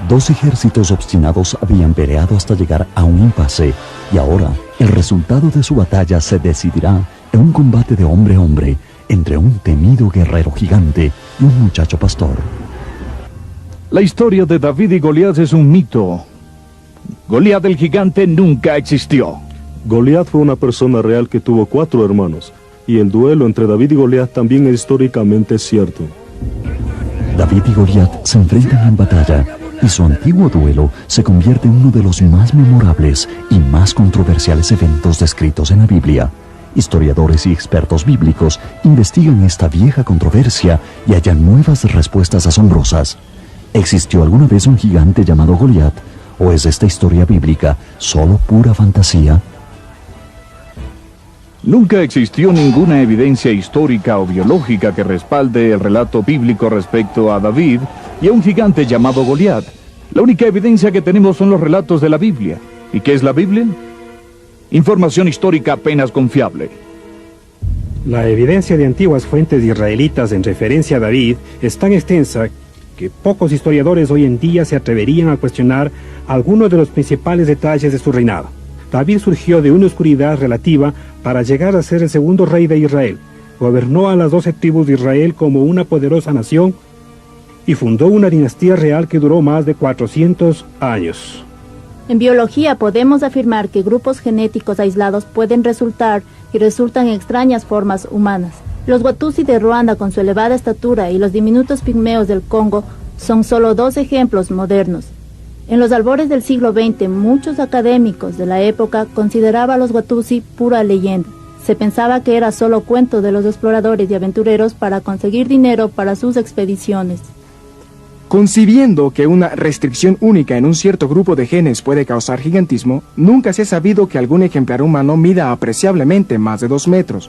Dos ejércitos obstinados habían peleado hasta llegar a un impasse, y ahora el resultado de su batalla se decidirá en un combate de hombre a hombre entre un temido guerrero gigante y un muchacho pastor. La historia de David y Goliat es un mito. Goliat el gigante nunca existió. Goliat fue una persona real que tuvo 4 hermanos, y el duelo entre David y Goliat también es históricamente cierto. David y Goliat se enfrentan en batalla, y su antiguo duelo se convierte en uno de los más memorables y más controversiales eventos descritos en la Biblia. Historiadores y expertos bíblicos investigan esta vieja controversia y hallan nuevas respuestas asombrosas. ¿Existió alguna vez un gigante llamado Goliat? ¿O es esta historia bíblica solo pura fantasía? Nunca existió ninguna evidencia histórica o biológica que respalde el relato bíblico respecto a David y a un gigante llamado Goliat. La única evidencia que tenemos son los relatos de la Biblia. ¿Y qué es la Biblia? Información histórica apenas confiable. La evidencia de antiguas fuentes israelitas en referencia a David es tan extensa que pocos historiadores hoy en día se atreverían a cuestionar algunos de los principales detalles de su reinado. David surgió de una oscuridad relativa para llegar a ser el segundo rey de Israel. Gobernó a las 12 tribus de Israel como una poderosa nación y fundó una dinastía real que duró más de 400 años. En biología podemos afirmar que grupos genéticos aislados pueden resultar y resultan en extrañas formas humanas. Los Watusi de Ruanda con su elevada estatura y los diminutos pigmeos del Congo son solo 2 ejemplos modernos. En los albores del siglo XX, muchos académicos de la época consideraban a los Watusi pura leyenda. Se pensaba que era solo cuento de los exploradores y aventureros para conseguir dinero para sus expediciones. Concibiendo que una restricción única en un cierto grupo de genes puede causar gigantismo, nunca se ha sabido que algún ejemplar humano mida apreciablemente más de 2 metros,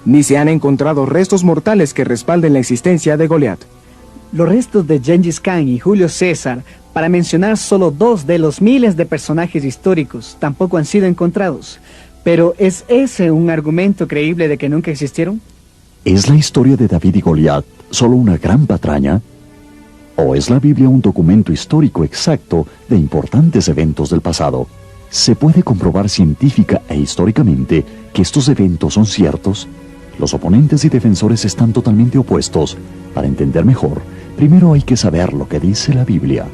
ni se han encontrado restos mortales que respalden la existencia de Goliat. Los restos de Gengis Khan y Julio César, para mencionar solo 2 de los miles de personajes históricos, tampoco han sido encontrados. Pero ¿es ese un argumento creíble de que nunca existieron? ¿Es la historia de David y Goliat solo una gran patraña? ¿O es la Biblia un documento histórico exacto de importantes eventos del pasado? ¿Se puede comprobar científica e históricamente que estos eventos son ciertos? Los oponentes y defensores están totalmente opuestos. Para entender mejor, primero hay que saber lo que dice la Biblia.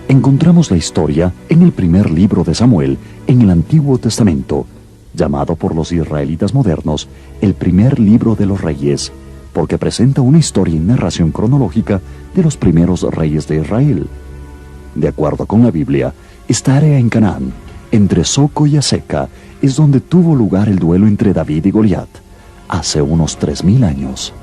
Encontramos la historia en el primer libro de Samuel, en el Antiguo Testamento, llamado por los israelitas modernos el primer libro de los reyes, porque presenta una historia y narración cronológica de los primeros reyes de Israel. De acuerdo con la Biblia, esta área en Canaán, entre Soco y Aseca, es donde tuvo lugar el duelo entre David y Goliat, hace unos 3000 años.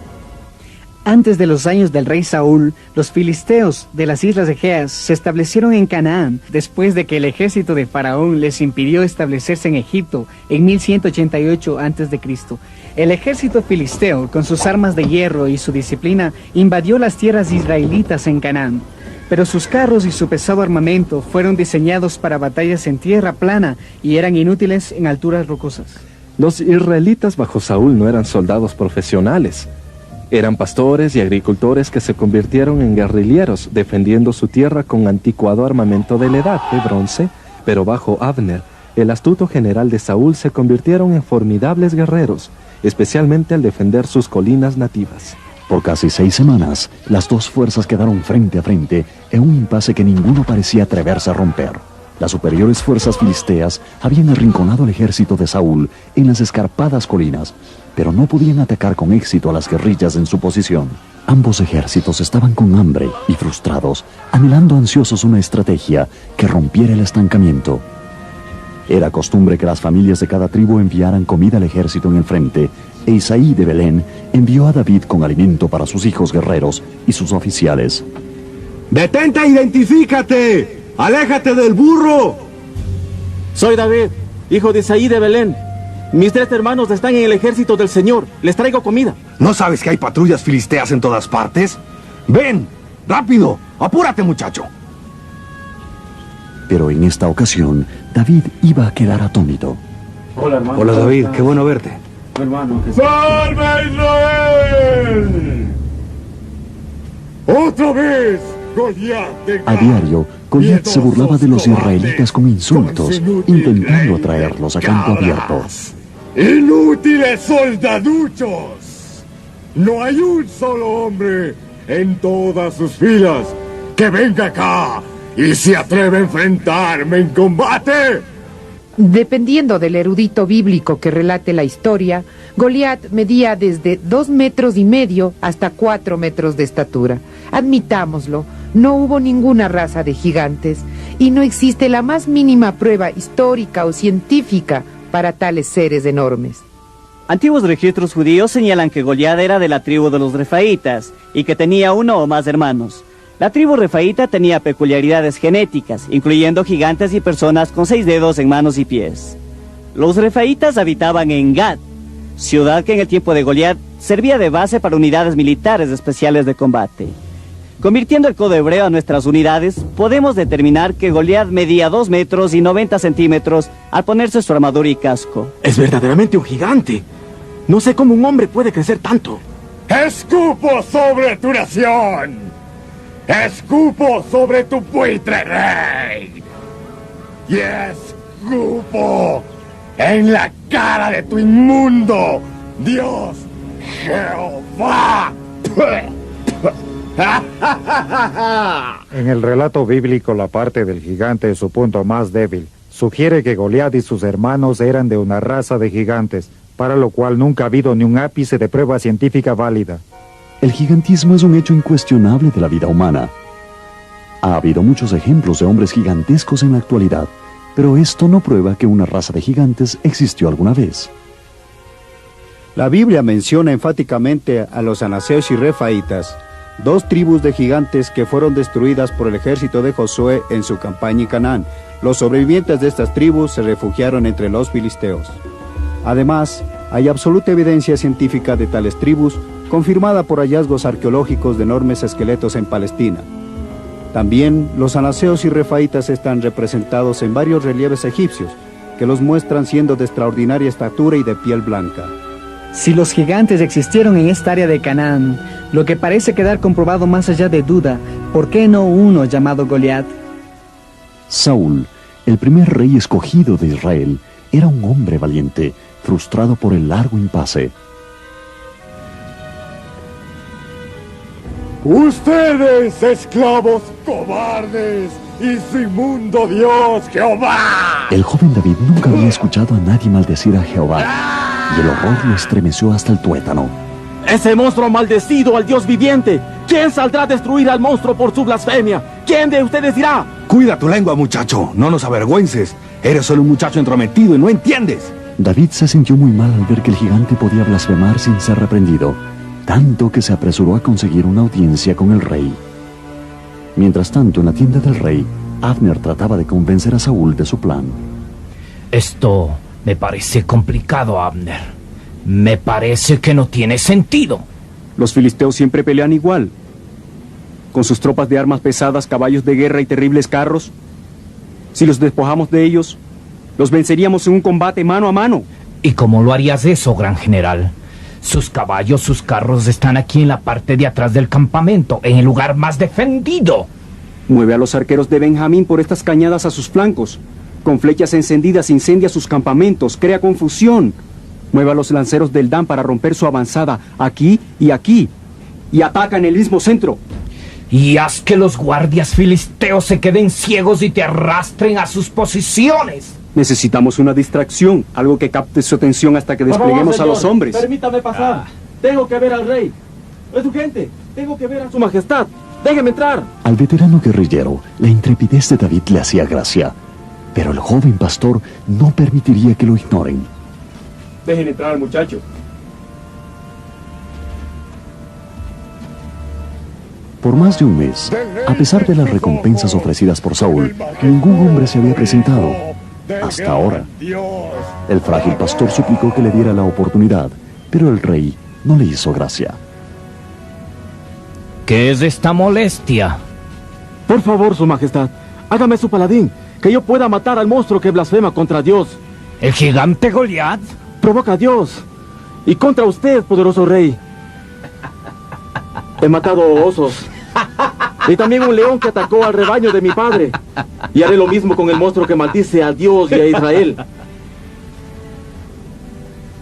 Antes de los años del rey Saúl, los filisteos de las islas Egeas se establecieron en Canaán después de que el ejército de Faraón les impidió establecerse en Egipto en 1188 a.C. El ejército filisteo, con sus armas de hierro y su disciplina, invadió las tierras israelitas en Canaán. Pero sus carros y su pesado armamento fueron diseñados para batallas en tierra plana y eran inútiles en alturas rocosas. Los israelitas bajo Saúl no eran soldados profesionales. Eran pastores y agricultores que se convirtieron en guerrilleros, defendiendo su tierra con anticuado armamento de la edad de bronce, pero bajo Abner, el astuto general de Saúl, se convirtieron en formidables guerreros, especialmente al defender sus colinas nativas. Por casi 6 semanas, las dos fuerzas quedaron frente a frente en un impasse que ninguno parecía atreverse a romper. Las superiores fuerzas filisteas habían arrinconado al ejército de Saúl en las escarpadas colinas, pero no podían atacar con éxito a las guerrillas en su posición. Ambos ejércitos estaban con hambre y frustrados, anhelando ansiosos una estrategia que rompiera el estancamiento. Era costumbre que las familias de cada tribu enviaran comida al ejército en el frente, e Isaí de Belén envió a David con alimento para sus hijos guerreros y sus oficiales. ¡Detente e identifícate! ¡Aléjate del burro! Soy David, hijo de Isaí de Belén. Mis 3 hermanos están en el ejército del Señor. Les traigo comida. ¿No sabes que hay patrullas filisteas en todas partes? ¡Ven! ¡Rápido! ¡Apúrate, muchacho! Pero en esta ocasión, David iba a quedar atónito. Hola, hermano. Hola, David. Qué bueno verte. Hermano, ¡Salve Israel! ¡Otra vez! A diario, Goliat se burlaba de los israelitas con insultos, intentando atraerlos a campo abierto. ¡Inútiles soldaduchos! No hay un solo hombre en todas sus filas que venga acá y se atreve a enfrentarme en combate. Dependiendo del erudito bíblico que relate la historia, Goliat medía desde 2,5 metros hasta 4 metros de estatura. Admitámoslo, no hubo ninguna raza de gigantes y no existe la más mínima prueba histórica o científica para tales seres enormes. Antiguos registros judíos señalan que Goliat era de la tribu de los refaítas y que tenía uno o más hermanos. La tribu refaíta tenía peculiaridades genéticas, incluyendo gigantes y personas con 6 dedos en manos y pies. Los refaítas habitaban en Gad, ciudad que en el tiempo de Goliat servía de base para unidades militares especiales de combate. Convirtiendo el codo hebreo a nuestras unidades, podemos determinar que Goliat medía 2 metros y 90 centímetros al ponerse su armadura y casco. Es verdaderamente un gigante. No sé cómo un hombre puede crecer tanto. ¡Escupo sobre tu nación! ¡Escupo sobre tu buitre rey! ¡Y escupo en la cara de tu inmundo Dios Jehová! En el relato bíblico, la parte del gigante es su punto más débil. Sugiere que Goliat y sus hermanos eran de una raza de gigantes, para lo cual nunca ha habido ni un ápice de prueba científica válida. El gigantismo es un hecho incuestionable de la vida humana. Ha habido muchos ejemplos de hombres gigantescos en la actualidad, pero esto no prueba que una raza de gigantes existió alguna vez. La Biblia menciona enfáticamente a los anaseos y refaítas, 2 tribus de gigantes que fueron destruidas por el ejército de Josué en su campaña en Canaán. Los sobrevivientes de estas tribus se refugiaron entre los filisteos. Además, hay absoluta evidencia científica de tales tribus, confirmada por hallazgos arqueológicos de enormes esqueletos en Palestina. También los anaseos y refaítas están representados en varios relieves egipcios, que los muestran siendo de extraordinaria estatura y de piel blanca. Si los gigantes existieron en esta área de Canaán, lo que parece quedar comprobado más allá de duda, ¿por qué no uno llamado Goliat? Saúl, el primer rey escogido de Israel, era un hombre valiente, frustrado por el largo impasse. ¡Ustedes, esclavos cobardes, y su inmundo Dios Jehová! El joven David nunca había escuchado a nadie maldecir a Jehová, y el horror lo estremeció hasta el tuétano. ¡Ese monstruo maldecido al Dios viviente! ¿Quién saldrá a destruir al monstruo por su blasfemia? ¿Quién de ustedes dirá? Cuida tu lengua, muchacho. No nos avergüences. Eres solo un muchacho entrometido y no entiendes. David se sintió muy mal al ver que el gigante podía blasfemar sin ser reprendido, tanto que se apresuró a conseguir una audiencia con el rey. Mientras tanto, en la tienda del rey, Abner trataba de convencer a Saúl de su plan. Esto me parece complicado, Abner. Me parece que no tiene sentido. Los filisteos siempre pelean igual, con sus tropas de armas pesadas, caballos de guerra y terribles carros. Si los despojamos de ellos, los venceríamos en un combate mano a mano. ¿Y cómo lo harías eso, gran general? Sus caballos, sus carros están aquí en la parte de atrás del campamento, en el lugar más defendido. Mueve a los arqueros de Benjamín por estas cañadas a sus flancos. Con flechas encendidas incendia sus campamentos, crea confusión. Mueve a los lanceros del Dan para romper su avanzada aquí, y ataca en el mismo centro. Y haz que los guardias filisteos se queden ciegos y te arrastren a sus posiciones. Necesitamos una distracción, algo que capte su atención hasta que despleguemos a los hombres. Permítame pasar. Tengo que ver al rey. Es urgente. Tengo que ver a su majestad. Déjeme entrar. Al veterano guerrillero, la intrepidez de David le hacía gracia, pero el joven pastor no permitiría que lo ignoren. Dejen entrar al muchacho. Por más de un mes, a pesar de las recompensas ofrecidas por Saúl, ningún hombre se había presentado. Hasta ahora. El frágil pastor suplicó que le diera la oportunidad, pero el rey no le hizo gracia. ¿Qué es esta molestia? Por favor, su majestad, hágame su paladín, que yo pueda matar al monstruo que blasfema contra Dios. ¿El gigante Goliat? Provoca a Dios. Y contra usted, poderoso rey. He matado osos. Y también un león que atacó al rebaño de mi padre. Y haré lo mismo con el monstruo que maldice a Dios y a Israel.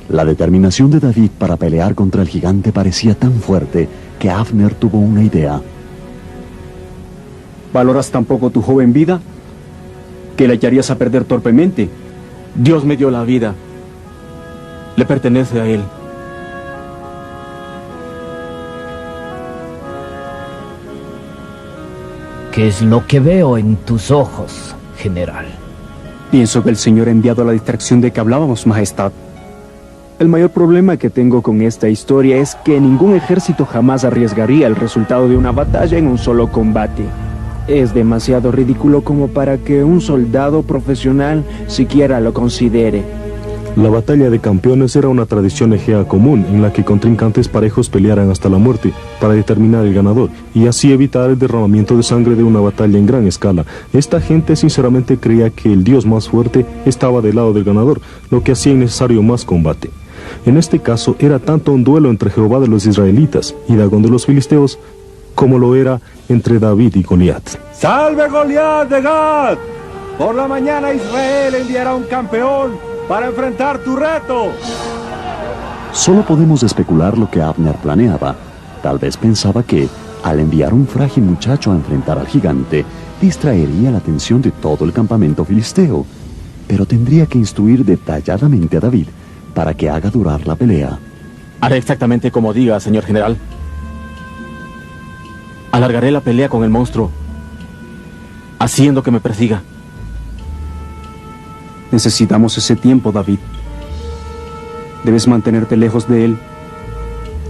La determinación de David para pelear contra el gigante parecía tan fuerte que Abner tuvo una idea. ¿Valoras tan poco tu joven vida que la echarías a perder torpemente? Dios me dio la vida. Le pertenece a Él. ¿Qué es lo que veo en tus ojos, general? Pienso que el Señor ha enviado la distracción de que hablábamos, Majestad. El mayor problema que tengo con esta historia es que ningún ejército jamás arriesgaría el resultado de una batalla en un solo combate. Es demasiado ridículo como para que un soldado profesional siquiera lo considere. La batalla de campeones era una tradición egea común en la que contrincantes parejos pelearan hasta la muerte para determinar el ganador y así evitar el derramamiento de sangre de una batalla en gran escala. Esta gente sinceramente creía que el dios más fuerte estaba del lado del ganador, lo que hacía innecesario más combate. En este caso era tanto un duelo entre Jehová de los israelitas y Dagón de los filisteos como lo era entre David y Goliat. ¡Salve Goliat de Gat! Por la mañana Israel enviará un campeón para enfrentar tu reto. Solo podemos especular lo que Abner planeaba. Tal vez pensaba que, al enviar un frágil muchacho a enfrentar al gigante, distraería la atención de todo el campamento filisteo. Pero tendría que instruir detalladamente a David para que haga durar la pelea. Haré exactamente como diga, señor general. Alargaré la pelea con el monstruo, haciendo que me persiga. Necesitamos ese tiempo, David. Debes mantenerte lejos de él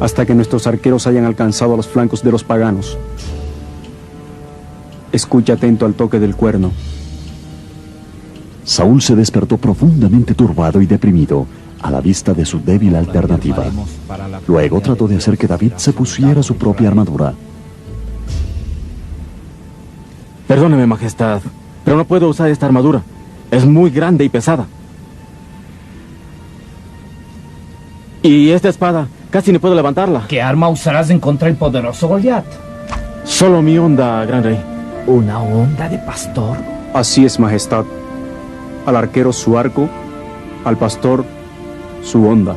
hasta que nuestros arqueros hayan alcanzado los flancos de los paganos. Escucha atento al toque del cuerno. Saúl se despertó profundamente turbado y deprimido a la vista de su débil alternativa. Luego trató de hacer que David se pusiera su propia armadura. Perdóneme, Majestad, pero no puedo usar esta armadura. Es muy grande y pesada. Y esta espada, casi no puedo levantarla. ¿Qué arma usarás en contra del poderoso Goliat? Solo mi honda, gran rey. ¿Una honda de pastor? Así es, Majestad. Al arquero su arco, al pastor su honda.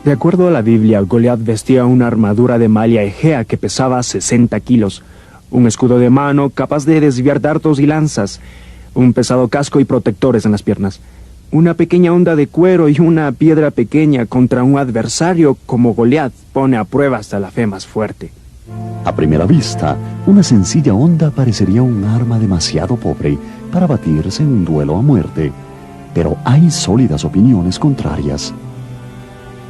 De acuerdo a la Biblia, Goliat vestía una armadura de malla egea que pesaba 60 kilos, un escudo de mano capaz de desviar dardos y lanzas, un pesado casco y protectores en las piernas, una pequeña honda de cuero y una piedra pequeña contra un adversario como Goliat pone a prueba hasta la fe más fuerte. A primera vista, una sencilla honda parecería un arma demasiado pobre para batirse en un duelo a muerte, pero hay sólidas opiniones contrarias.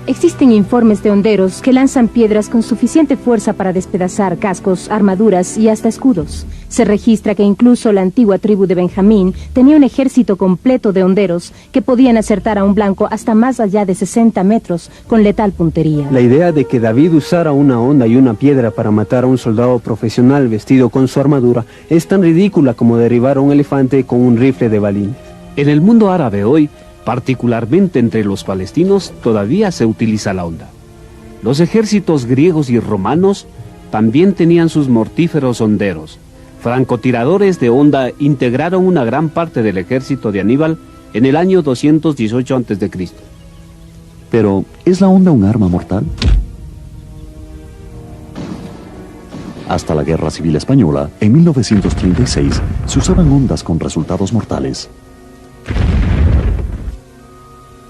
Existen informes de honderos que lanzan piedras con suficiente fuerza para despedazar cascos, armaduras y hasta escudos. Se registra que incluso la antigua tribu de Benjamín tenía un ejército completo de honderos que podían acertar a un blanco hasta más allá de 60 metros con letal puntería. La idea de que David usara una honda y una piedra para matar a un soldado profesional vestido con su armadura es tan ridícula como derribar a un elefante con un rifle de balines. En el mundo árabe hoy, particularmente entre los palestinos, todavía se utiliza la honda. Los ejércitos griegos y romanos también tenían sus mortíferos honderos. Francotiradores de honda integraron una gran parte del ejército de Aníbal en el año 218 a.C. Pero, ¿es la honda un arma mortal? Hasta la Guerra Civil Española, en 1936, se usaban hondas con resultados mortales.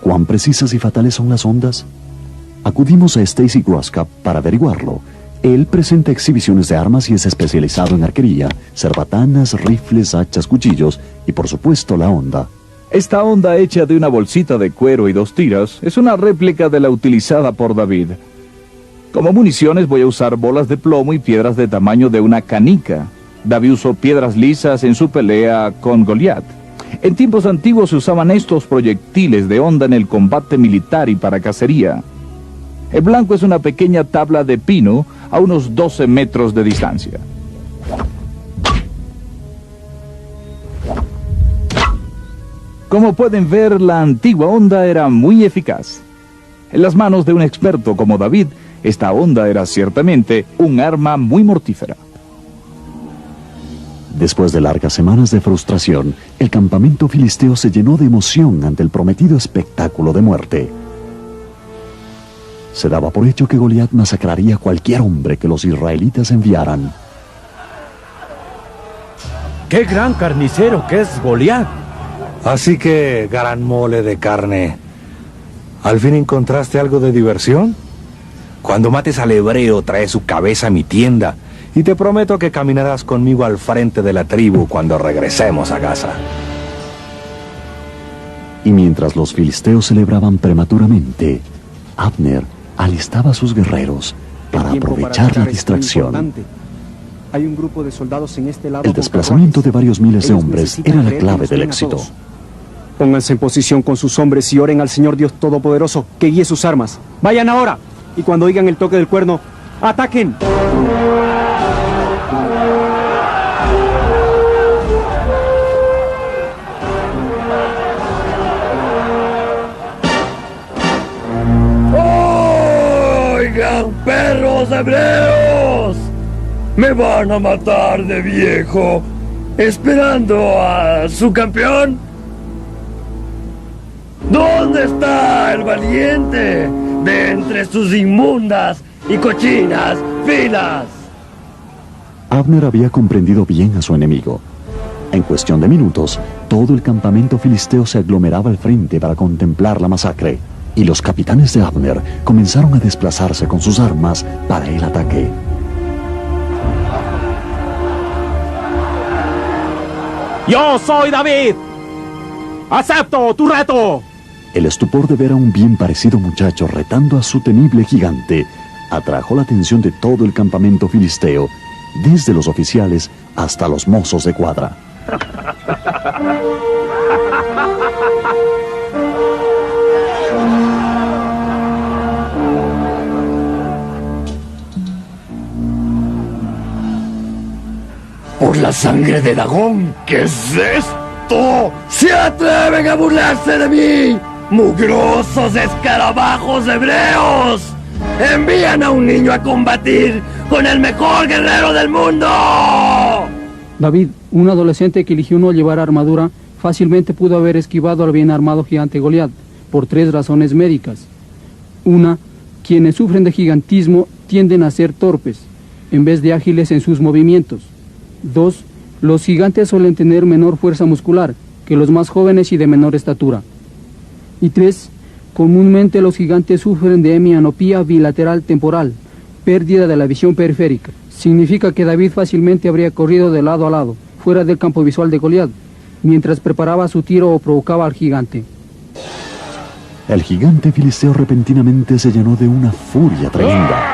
¿Cuán precisas y fatales son las hondas? Acudimos a Stacy Groskop para averiguarlo. Él presenta exhibiciones de armas y es especializado en arquería, cerbatanas, rifles, hachas, cuchillos y por supuesto la honda. Esta honda hecha de una bolsita de cuero y 2 tiras es una réplica de la utilizada por David. Como municiones voy a usar bolas de plomo y piedras de tamaño de una canica. David usó piedras lisas en su pelea con Goliat. En tiempos antiguos se usaban estos proyectiles de honda en el combate militar y para cacería. El blanco es una pequeña tabla de pino a unos 12 metros de distancia. Como pueden ver, la antigua honda era muy eficaz. En las manos de un experto como David, esta honda era ciertamente un arma muy mortífera. Después de largas semanas de frustración, el campamento filisteo se llenó de emoción ante el prometido espectáculo de muerte. Se daba por hecho que Goliat masacraría a cualquier hombre que los israelitas enviaran. ¡Qué gran carnicero que es Goliat! Así que, gran mole de carne, ¿al fin encontraste algo de diversión? Cuando mates al hebreo, trae su cabeza a mi tienda, y te prometo que caminarás conmigo al frente de la tribu cuando regresemos a Gaza. Y mientras los filisteos celebraban prematuramente, Abner alistaba a sus guerreros para aprovechar la distracción. Hay un grupo de soldados en este lado. El desplazamiento de varios miles de hombres era la clave del éxito. Pónganse en posición con sus hombres y oren al Señor Dios Todopoderoso que guíe sus armas. Vayan ahora, y cuando oigan el toque del cuerno, ¡ataquen! ¡Oigan, perros hebreos! ¡Me van a matar de viejo esperando a su campeón! ¿Dónde está el valiente de entre sus inmundas y cochinas filas? Abner había comprendido bien a su enemigo. En cuestión de minutos, todo el campamento filisteo se aglomeraba al frente para contemplar la masacre, y los capitanes de Abner comenzaron a desplazarse con sus armas para el ataque. ¡Yo soy David! ¡Acepto tu reto! El estupor de ver a un bien parecido muchacho retando a su temible gigante atrajo la atención de todo el campamento filisteo, desde los oficiales hasta los mozos de cuadra. ¡Por la sangre de Dagón! ¿Qué es esto? ¡Se atreven a burlarse de mí! ¡Mugrosos escarabajos hebreos! ¡Envían a un niño a combatir con el mejor guerrero del mundo! David, un adolescente que eligió no llevar armadura, fácilmente pudo haber esquivado al bien armado gigante Goliat, por 3 razones médicas. Una, quienes sufren de gigantismo tienden a ser torpes, en vez de ágiles en sus movimientos. 2. Los gigantes suelen tener menor fuerza muscular que los más jóvenes y de menor estatura. Y 3. Comúnmente los gigantes sufren de hemianopía bilateral temporal, pérdida de la visión periférica. Significa que David fácilmente habría corrido de lado a lado, fuera del campo visual de Goliat, mientras preparaba su tiro o provocaba al gigante. El gigante filisteo repentinamente se llenó de una furia tremenda.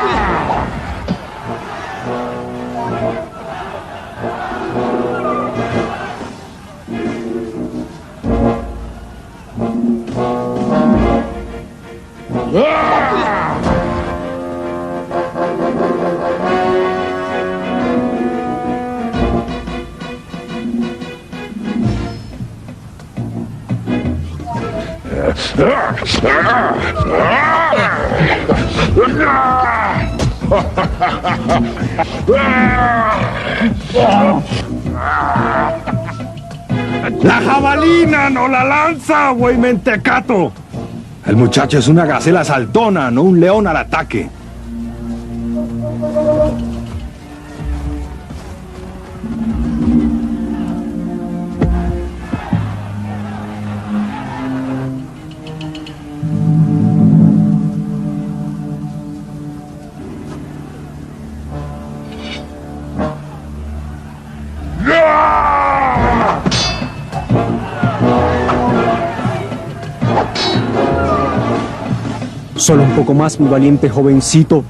¡La jabalina, no la lanza, güey mentecato! El muchacho es una gacela saltona, no un león al ataque. Solo un poco más, mi valiente jovencito.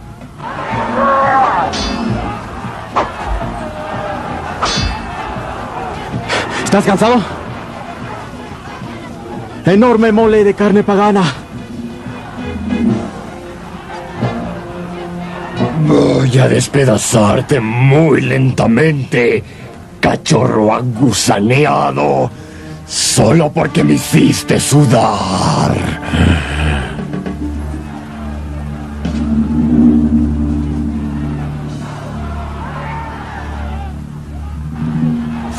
¿Estás cansado? Enorme mole de carne pagana. Voy a despedazarte muy lentamente, cachorro agusaneado, solo porque me hiciste sudar.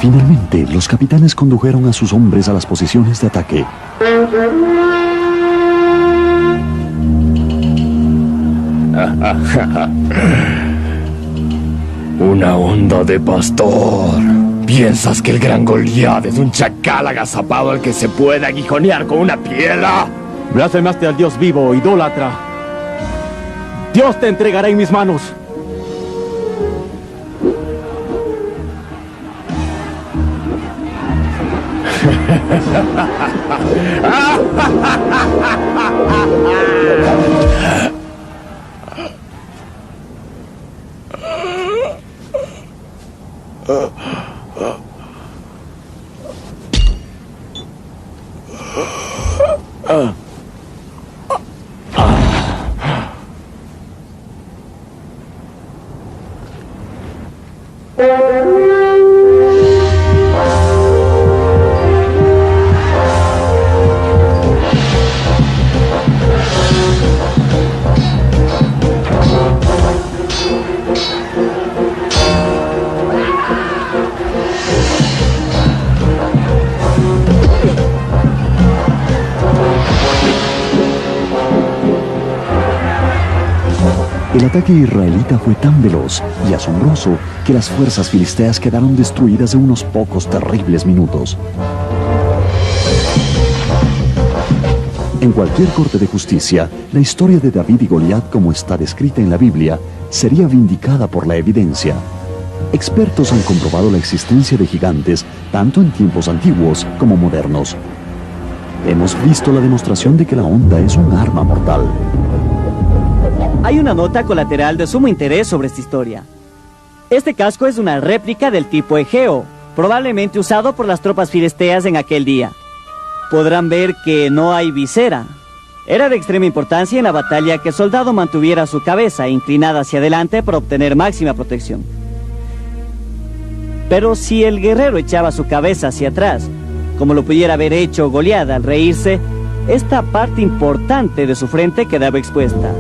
Finalmente, los capitanes condujeron a sus hombres a las posiciones de ataque. Una onda de pastor. ¿Piensas que el gran Goliat es un chacal agazapado al que se puede aguijonear con una piedra? Blasfemaste al Dios vivo, idólatra. Dios te entregará en mis manos. El ataque israelita fue tan veloz y asombroso que las fuerzas filisteas quedaron destruidas en unos pocos terribles minutos. En cualquier corte de justicia, la historia de David y Goliat, como está descrita en la Biblia, sería vindicada por la evidencia. Expertos han comprobado la existencia de gigantes tanto en tiempos antiguos como modernos. Hemos visto la demostración de que la onda es un arma mortal. Hay una nota colateral de sumo interés sobre esta historia. Este casco es una réplica del tipo Egeo, probablemente usado por las tropas filisteas en aquel día. Podrán ver que no hay visera. Era de extrema importancia en la batalla que el soldado mantuviera su cabeza inclinada hacia adelante para obtener máxima protección. Pero si el guerrero echaba su cabeza hacia atrás, como lo pudiera haber hecho Goliat al reírse, esta parte importante de su frente quedaba expuesta.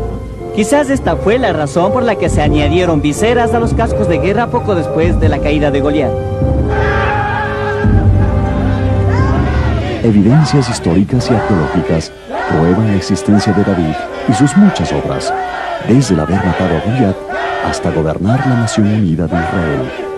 Quizás esta fue la razón por la que se añadieron viseras a los cascos de guerra poco después de la caída de Goliat. Evidencias históricas y arqueológicas prueban la existencia de David y sus muchas obras, desde el haber matado a Goliat hasta gobernar la nación unida de Israel.